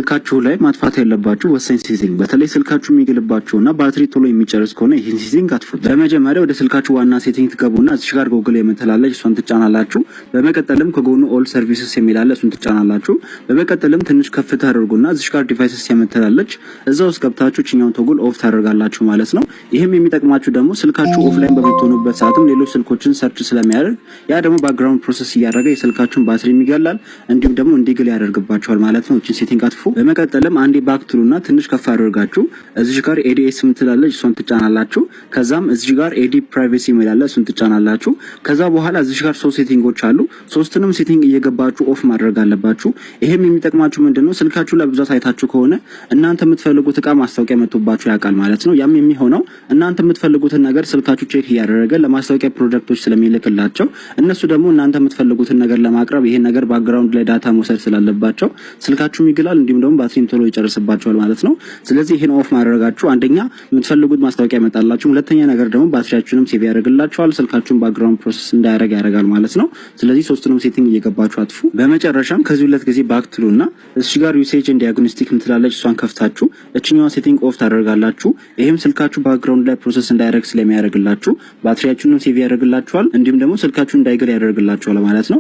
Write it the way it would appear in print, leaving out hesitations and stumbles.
ስልካችሁ ላይ ማጥፋት ያለባችሁ ወሳኝ ሴቲንግ በተለይ ስልካችሁ የሚግልባችሁና ባትሪ ቶሎ የሚጨርስ ከሆነ ይህን ሴቲንግ አጥፉት። በመጀመሪያ ወደ ስልካችሁ ዋና ሴቲንግ ትገቡና እዚህ ጋር ጎግል የምትላለች እሷን ትጫናላችሁ። በመቀጠልም ከጎኑ ኦል ሰርቪስስ የሚላለ እሱን ትጫናላችሁ። በመቀጠልም ትንሽ ከፍ ታደርጉና እዚህ ጋር ዲቫይስስ የምትላለች እዛው ውስጥ ገብታችሁ እኛውን ቶግል ኦፍ ታደርጋላችሁ ማለት ነው። ይሄም የሚጠቅማችሁ ደግሞ ስልካችሁ ኦፍላይን በምትሆኑበት ሰዓትም ሌሎች ስልኮችን ሰርች ስለሚያደርግ ያ ደግሞ ባክግራውንድ ፕሮሰስ እያደረገ የስልካችሁን ባትሪ ይገላል እንዲሁም ደግሞ እንዲግል ያደርግባችኋል ማለት ነው። እቺን ሴቲንግ አጥፉ። በመቀጠልም አንዴ ባክ ትሉና ትንሽ ከፍ አድርጋችሁ እዚህ ጋር ኤዲኤስ ምትላለች እሱን ትጫናላችሁ። ከዛም እዚህ ጋር ኤዲ ፕራይቬሲ የሚላለ እሱን ትጫናላችሁ። ከዛ በኋላ እዚህ ጋር ሶስት ሴቲንጎች አሉ። ሶስቱንም ሴቲንግ እየገባችሁ ኦፍ ማድረግ አለባችሁ። ይሄም የሚጠቅማችሁ ምንድነው ስልካችሁ ላይ ብዛት አይታችሁ ከሆነ እናንተ የምትፈልጉት እቃ ማስታወቂያ መጥቶባችሁ ያውቃል ማለት ነው። ያም የሚሆነው እናንተ የምትፈልጉትን ነገር ስልካችሁ ቼክ እያደረገ ለማስታወቂያ ፕሮዳክቶች ስለሚልክላቸው እነሱ ደግሞ እናንተ የምትፈልጉትን ነገር ለማቅረብ ይሄን ነገር ባክግራውንድ ላይ ዳታ መውሰድ ስላለባቸው ስልካችሁም ይግላል እንዲሁም ደግሞ ባትሪም ቶሎ ይጨርስባችኋል ማለት ነው። ስለዚህ ይሄን ኦፍ ማድረጋችሁ አንደኛ የምትፈልጉት ማስታወቂያ ያመጣላችሁ፣ ሁለተኛ ነገር ደግሞ ባትሪያችሁንም ሴቭ ያደርግላችኋል፣ ስልካችሁን ባክግራውንድ ፕሮሰስ እንዳያደርግ ያደርጋል ማለት ነው። ስለዚህ ሶስቱንም ሴቲንግ እየገባችሁ አጥፉ። በመጨረሻም ከዚህ ሁለት ጊዜ ባክ ትሉና እዚህ ጋር ዩሴጅ ኤንድ ዲያግኖስቲክ ምትላለች እሷን ከፍታችሁ እቺኛዋ ሴቲንግ ኦፍ ታደርጋላችሁ። ይሄም ስልካችሁ ባክግራውንድ ላይ ፕሮሰስ እንዳያደርግ ስለሚያደርግላችሁ ባትሪያችሁንም ሴቭ ያደርግላችኋል እንዲሁም ደግሞ ስልካችሁን እንዳይግል ያደርግላችኋል ማለት ነው።